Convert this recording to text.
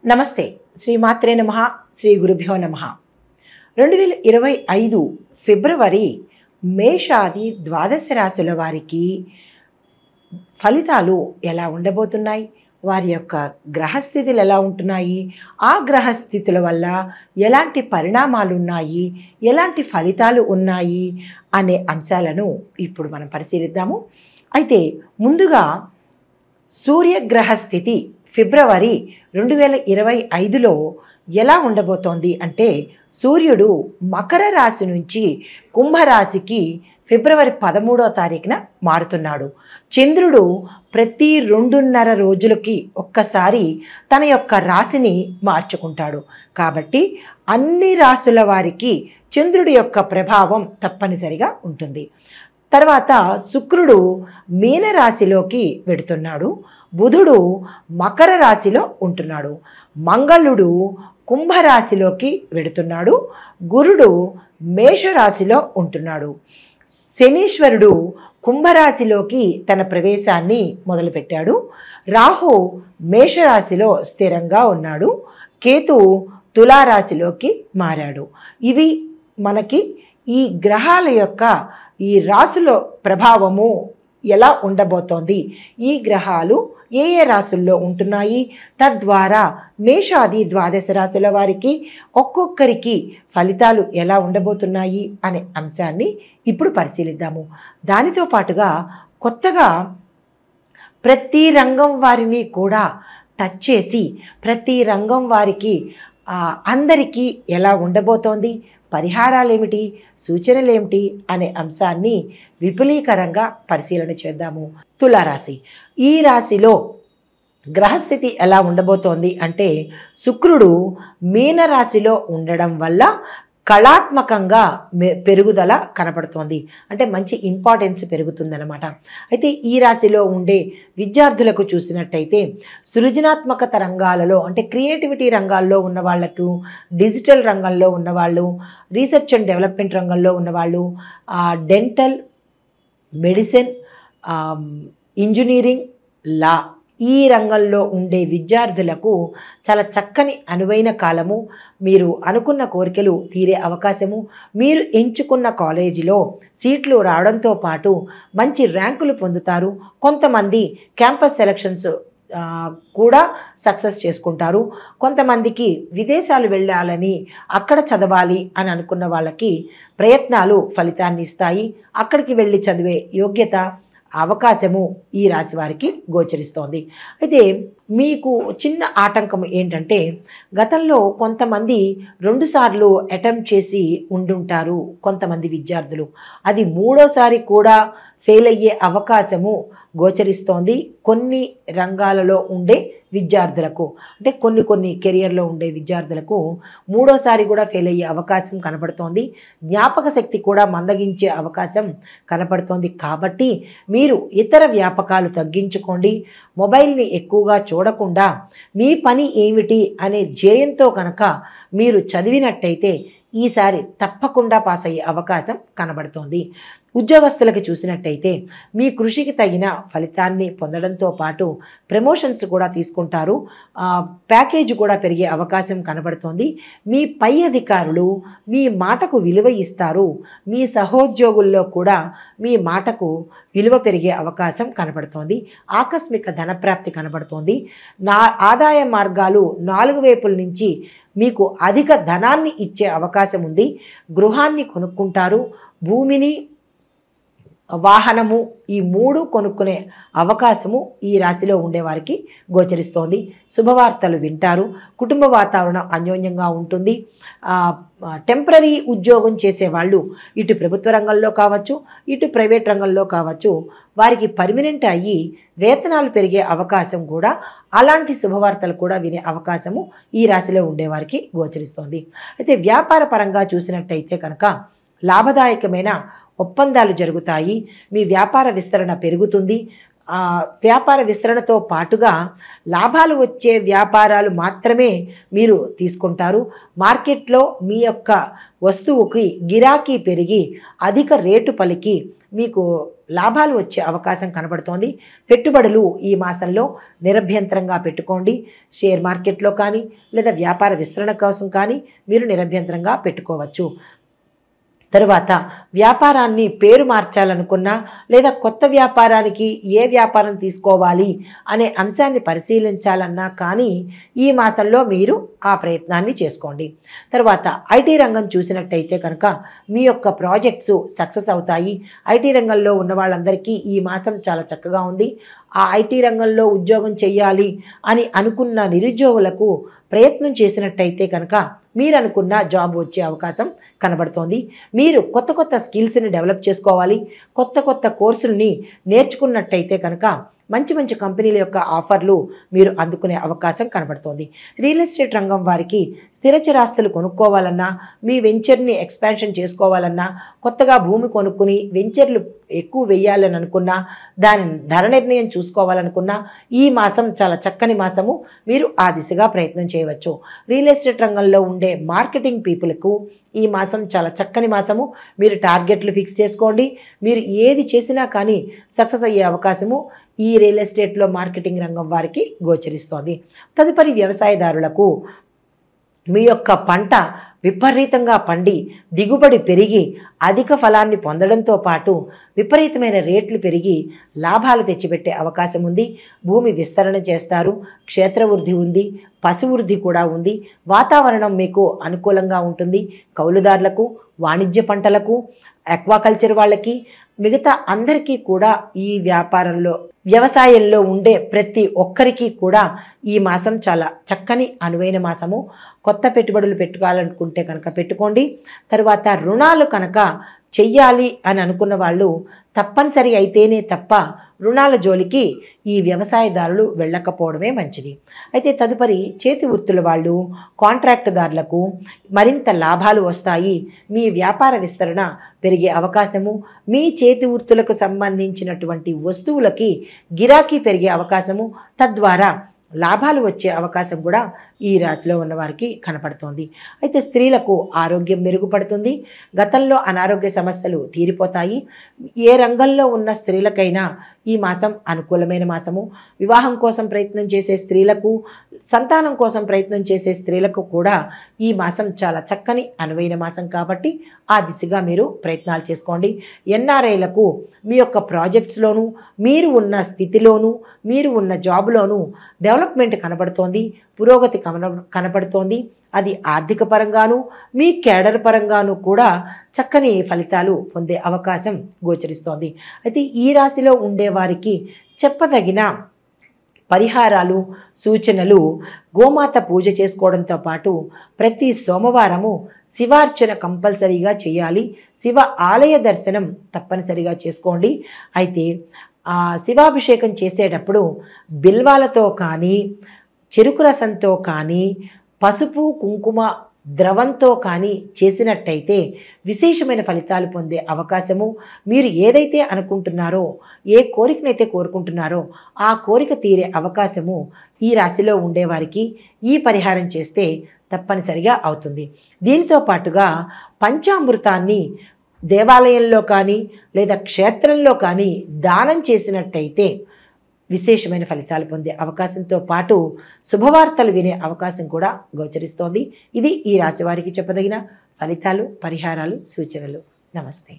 నమస్తే. శ్రీమాత్రే నమః. శ్రీ గురుభ్యో నమః. 2025 ఫిబ్రవరి మేషాది ద్వాదశ రాశుల వారికి ఫలితాలు ఎలా ఉండబోతున్నాయి, వారి యొక్క గ్రహస్థితులు ఎలా ఉంటున్నాయి, ఆ గ్రహస్థితుల వల్ల ఎలాంటి పరిణామాలు ఉన్నాయి, ఎలాంటి ఫలితాలు ఉన్నాయి అనే అంశాలను ఇప్పుడు మనం పరిశీలిద్దాము. అయితే ముందుగా సూర్యగ్రహస్థితి ఫిబ్రవరి 2025లో ఎలా ఉండబోతోంది అంటే, సూర్యుడు మకర రాశి నుంచి కుంభరాశికి ఫిబ్రవరి 13వ తారీఖున మారుతున్నాడు. చంద్రుడు ప్రతి 2.5 రోజులకి ఒక్కసారి తన యొక్క రాశిని మార్చుకుంటాడు. కాబట్టి అన్ని రాశుల వారికి చంద్రుడి యొక్క ప్రభావం తప్పనిసరిగా ఉంటుంది. తర్వాత శుక్రుడు మీనరాశిలోకి వెడుతున్నాడు. బుధుడు మకర రాశిలో ఉంటున్నాడు. మంగళుడు కుంభరాశిలోకి వెడుతున్నాడు. గురుడు మేషరాశిలో ఉంటున్నాడు. శనీశ్వరుడు కుంభరాశిలోకి తన ప్రవేశాన్ని మొదలుపెట్టాడు. రాహు మేషరాశిలో స్థిరంగా ఉన్నాడు. కేతు తులారాశిలోకి మారాడు. ఇవి మనకి ఈ గ్రహాల యొక్క ఈ రాశుల ప్రభావము ఎలా ఉండబోతోంది, ఈ గ్రహాలు ఏ ఏ రాశుల్లో ఉంటున్నాయి, తద్వారా మేషాది ద్వాదశ రాశుల వారికి ఒక్కొక్కరికి ఫలితాలు ఎలా ఉండబోతున్నాయి అనే అంశాన్ని ఇప్పుడు పరిశీలిద్దాము. దానితో పాటుగా కొత్తగా ప్రతి రంగం వారిని కూడా టచ్ చేసి ప్రతి రంగం వారికి అందరికీ ఎలా ఉండబోతోంది, పరిహారాలు ఏమిటి, సూచనలు ఏమిటి అనే అంశాన్ని విపులీకరంగా పరిశీలన చేద్దాము. తులారాశి, ఈ రాశిలో గ్రహస్థితి ఎలా ఉండబోతోంది అంటే, శుక్రుడు మీనరాశిలో ఉండడం వల్ల కళాత్మకంగా పెరుగుదల కనపడుతోంది. అంటే మంచి ఇంపార్టెన్స్ పెరుగుతుందన్నమాట. అయితే ఈ రాశిలో ఉండే విద్యార్థులకు చూసినట్టయితే సృజనాత్మకత రంగాలలో అంటే క్రియేటివిటీ రంగాల్లో ఉన్న వాళ్ళకు, డిజిటల్ రంగంలో ఉన్నవాళ్ళు, రీసెర్చ్ అండ్ డెవలప్మెంట్ రంగంలో ఉన్నవాళ్ళు, డెంటల్, మెడిసిన్, ఇంజనీరింగ్, లా ఈ రంగంలో ఉండే విద్యార్థులకు చాలా చక్కని అనువైన కాలము. మీరు అనుకున్న కోరికలు తీరే అవకాశము, మీరు ఎంచుకున్న కాలేజీలో సీట్లు రావడంతో పాటు మంచి ర్యాంకులు పొందుతారు. కొంతమంది క్యాంపస్ సెలక్షన్స్ కూడా సక్సెస్ చేసుకుంటారు. కొంతమందికి విదేశాలు వెళ్ళాలని, అక్కడ చదవాలి అని అనుకున్న వాళ్ళకి ప్రయత్నాలు ఫలితాన్ని ఇస్తాయి. అక్కడికి వెళ్ళి చదివే యోగ్యత, అవకాశము ఈ రాశి వారికి గోచరిస్తోంది. అయితే మీకు చిన్న ఆటంకం ఏంటంటే, గతంలో కొంతమంది 2 సార్లు అటెంప్ట్ చేసి ఉండుంటారు కొంతమంది విద్యార్థులు. అది 3వసారి కూడా ఫెయిల్ అయ్యే అవకాశము గోచరిస్తోంది కొన్ని రంగాలలో ఉండే విద్యార్థులకు. అంటే కొన్ని కెరియర్లో ఉండే విద్యార్థులకు 3వసారి కూడా ఫెయిల్ అయ్యే అవకాశం కనపడుతోంది. జ్ఞాపక శక్తి కూడా మందగించే అవకాశం కనపడుతోంది. కాబట్టి మీరు ఇతర వ్యాపకాలు తగ్గించుకోండి. మొబైల్ని ఎక్కువగా చూడకుండా మీ పని ఏమిటి అనే ధ్యేయంతో కనుక మీరు చదివినట్టయితే ఈసారి తప్పకుండా పాస్ అయ్యే అవకాశం కనబడుతోంది. ఉద్యోగస్తులకు చూసినట్టయితే మీ కృషికి తగిన ఫలితాన్ని పొందడంతో పాటు ప్రమోషన్స్ కూడా తీసుకుంటారు. ప్యాకేజ్ కూడా పెరిగే అవకాశం కనబడుతోంది. మీ పై అధికారులు మీ మాటకు విలువ ఇస్తారు. మీ సహోద్యోగుల్లో కూడా మీ మాటకు విలువ పెరిగే అవకాశం కనబడుతోంది. ఆకస్మిక ధనప్రాప్తి కనబడుతోంది. ఆదాయ మార్గాలు 4 వైపుల నుంచి మీకు అధిక ధనాన్ని ఇచ్చే అవకాశం ఉంది. గృహాన్ని కొనుక్కుంటారు. భూమిని, వాహనము ఈ 3 కొనుక్కునే అవకాశము ఈ రాశిలో ఉండేవారికి గోచరిస్తోంది. శుభవార్తలు వింటారు. కుటుంబ వాతావరణం అన్యోన్యంగా ఉంటుంది. టెంపరరీ ఉద్యోగం చేసేవాళ్ళు ఇటు ప్రభుత్వ రంగంలో కావచ్చు, ఇటు ప్రైవేట్ రంగంలో కావచ్చు, వారికి పర్మనెంట్ అయ్యి వేతనాలు పెరిగే అవకాశం కూడా, అలాంటి శుభవార్తలు కూడా వినే అవకాశము ఈ రాశిలో ఉండేవారికి గోచరిస్తోంది. అయితే వ్యాపార పరంగా చూసినట్టయితే కనుక లాభదాయకమైన ఒప్పందాలు జరుగుతాయి. మీ వ్యాపార విస్తరణ పెరుగుతుంది. వ్యాపార విస్తరణతో పాటుగా లాభాలు వచ్చే వ్యాపారాలు మాత్రమే మీరు తీసుకుంటారు. మార్కెట్లో మీ యొక్క వస్తువుకి గిరాకీ పెరిగి అధిక రేటు పలికి మీకు లాభాలు వచ్చే అవకాశం కనబడుతోంది. పెట్టుబడులు ఈ మాసంలో నిరభ్యంతరంగా పెట్టుకోండి. షేర్ మార్కెట్లో కానీ లేదా వ్యాపార విస్తరణ కోసం కానీ మీరు నిరభ్యంతరంగా పెట్టుకోవచ్చు. తరువాత వ్యాపారాన్ని పేరు మార్చాలనుకున్నా లేదా కొత్త వ్యాపారానికి ఏ వ్యాపారం తీసుకోవాలి అనే అంశాన్ని పరిశీలించాలన్నా కానీ ఈ మాసంలో మీరు ఆ ప్రయత్నాన్ని చేసుకోండి. తర్వాత ఐటీ రంగం చూసినట్టయితే కనుక మీ యొక్క ప్రాజెక్ట్స్ సక్సెస్ అవుతాయి. ఐటీ రంగంలో ఉన్న వాళ్ళందరికీ ఈ మాసం చాలా చక్కగా ఉంది. ఆ ఐటీ రంగంలో ఉద్యోగం చేయాలి అని అనుకున్న నిరుద్యోగులకు ప్రయత్నం చేసినట్టయితే కనుక మీరు అనుకున్న జాబ్ వచ్చే అవకాశం కనబడుతోంది. మీరు కొత్త కొత్త స్కిల్స్ని డెవలప్ చేసుకోవాలి. కొత్త కొత్త కోర్సుల్ని నేర్చుకున్నట్టయితే కనుక మంచి మంచి కంపెనీల యొక్క ఆఫర్లు మీరు అందుకునే అవకాశం కనబడుతోంది. రియల్ ఎస్టేట్ రంగం వారికి స్థిరచరాస్తులు కొనుక్కోవాలన్నా, మీ వెంచర్ని ఎక్స్పాన్షన్ చేసుకోవాలన్నా, కొత్తగా భూమి కొనుక్కుని వెంచర్లు ఎక్కువ వేయాలని అనుకున్నా, దాని ధర నిర్ణయం చూసుకోవాలనుకున్నా ఈ మాసం చాలా చక్కని మాసము. మీరు ఆ దిశగా ప్రయత్నం చేయవచ్చు. రియల్ ఎస్టేట్ రంగంలో ఉండే మార్కెటింగ్ పీపుల్కు ఈ మాసం చాలా చక్కని మాసము. మీరు టార్గెట్లు ఫిక్స్ చేసుకోండి. మీరు ఏది చేసినా కానీ సక్సెస్ అయ్యే అవకాశము ఈ రియల్ ఎస్టేట్లో మార్కెటింగ్ రంగం వారికి గోచరిస్తోంది. తదుపరి వ్యవసాయదారులకు మీ యొక్క పంట విపరీతంగా పండి దిగుబడి పెరిగి అధిక ఫలాన్ని పొందడంతో పాటు విపరీతమైన రేట్లు పెరిగి లాభాలు తెచ్చిపెట్టే అవకాశం ఉంది. భూమి విస్తరణ చేస్తారు. క్షేత్రవృద్ధి ఉంది. పశువృద్ధి కూడా ఉంది. వాతావరణం మీకు అనుకూలంగా ఉంటుంది. కౌలుదారులకు, వాణిజ్య పంటలకు, ఆక్వాకల్చర్ వాళ్ళకి, మిగతా అందరికీ కూడా ఈ వ్యవసాయంలో ఉండే ప్రతి ఒక్కరికి కూడా ఈ మాసం చాలా చక్కని అనువైన మాసము. కొత్త పెట్టుబడులు పెట్టుకోవాలనుకుంటే కనుక పెట్టుకోండి. తరువాత రుణాలు కనుక చెయ్యాలి అని అనుకున్న వాళ్ళు తప్పనిసరి అయితేనే తప్ప రుణాల జోలికి ఈ వ్యవసాయదారులు వెళ్ళకపోవడమే మంచిది. అయితే తదుపరి చేతి వృత్తుల వాళ్ళు, కాంట్రాక్టుదారులకు మరింత లాభాలు వస్తాయి. మీ వ్యాపార విస్తరణ పెరిగే అవకాశము, మీ చేతి వృత్తులకు సంబంధించినటువంటి వస్తువులకి గిరాకీ పెరిగే అవకాశము, తద్వారా లాభాలు వచ్చే అవకాశం కూడా ఈ రాశిలో ఉన్నవారికి కనపడుతోంది. అయితే స్త్రీలకు ఆరోగ్యం మెరుగుపడుతుంది. గతంలో అనారోగ్య సమస్యలు తీరిపోతాయి. ఏ రంగంలో ఉన్న స్త్రీలకైనా ఈ మాసం అనుకూలమైన మాసము. వివాహం కోసం ప్రయత్నం చేసే స్త్రీలకు, సంతానం కోసం ప్రయత్నం చేసే స్త్రీలకు కూడా ఈ మాసం చాలా చక్కని అనువైన మాసం కాబట్టి ఆ దిశగా మీరు ప్రయత్నాలు చేసుకోండి. ఎన్ఆర్ఐలకు మీ యొక్క ప్రాజెక్ట్స్లోనూ, మీరు ఉన్న స్థితిలోనూ, మీరు ఉన్న జాబ్లోనూ డెవలప్మెంట్ కనబడుతోంది. పురోగతి కనపడుతోంది. అది ఆర్థిక పరంగాను, మీ కేడర్ పరంగాను కూడా చక్కని ఫలితాలు పొందే అవకాశం గోచరిస్తోంది. అయితే ఈ రాశిలో ఉండేవారికి చెప్పదగిన పరిహారాలు, సూచనలు గోమాత పూజ చేసుకోవడంతో పాటు ప్రతి సోమవారము శివార్చన కంపల్సరీగా చేయాలి. శివ ఆలయ దర్శనం తప్పనిసరిగా చేసుకోండి. అయితే శివాభిషేకం చేసేటప్పుడు బిల్వాలతో కానీ, చెరుకు రసంతో కానీ, పసుపు కుంకుమ ద్రవంతో కానీ చేసినట్టయితే విశేషమైన ఫలితాలు పొందే అవకాశము, మీరు ఏదైతే అనుకుంటున్నారో, ఏ కోరికనైతే కోరుకుంటున్నారో ఆ కోరిక తీరే అవకాశము ఈ రాశిలో ఉండేవారికి ఈ పరిహారం చేస్తే తప్పనిసరిగా అవుతుంది. దీంతో పాటుగా పంచామృతాన్ని దేవాలయంలో కానీ లేదా క్షేత్రంలో కానీ దానం చేసినట్టయితే విశేషమైన ఫలితాలు పొందే అవకాశంతో పాటు శుభవార్తలు వినే అవకాశం కూడా గోచరిస్తోంది. ఇది ఈ రాశి వారికి చెప్పదగిన ఫలితాలు, పరిహారాలు, సూచనలు. నమస్తే.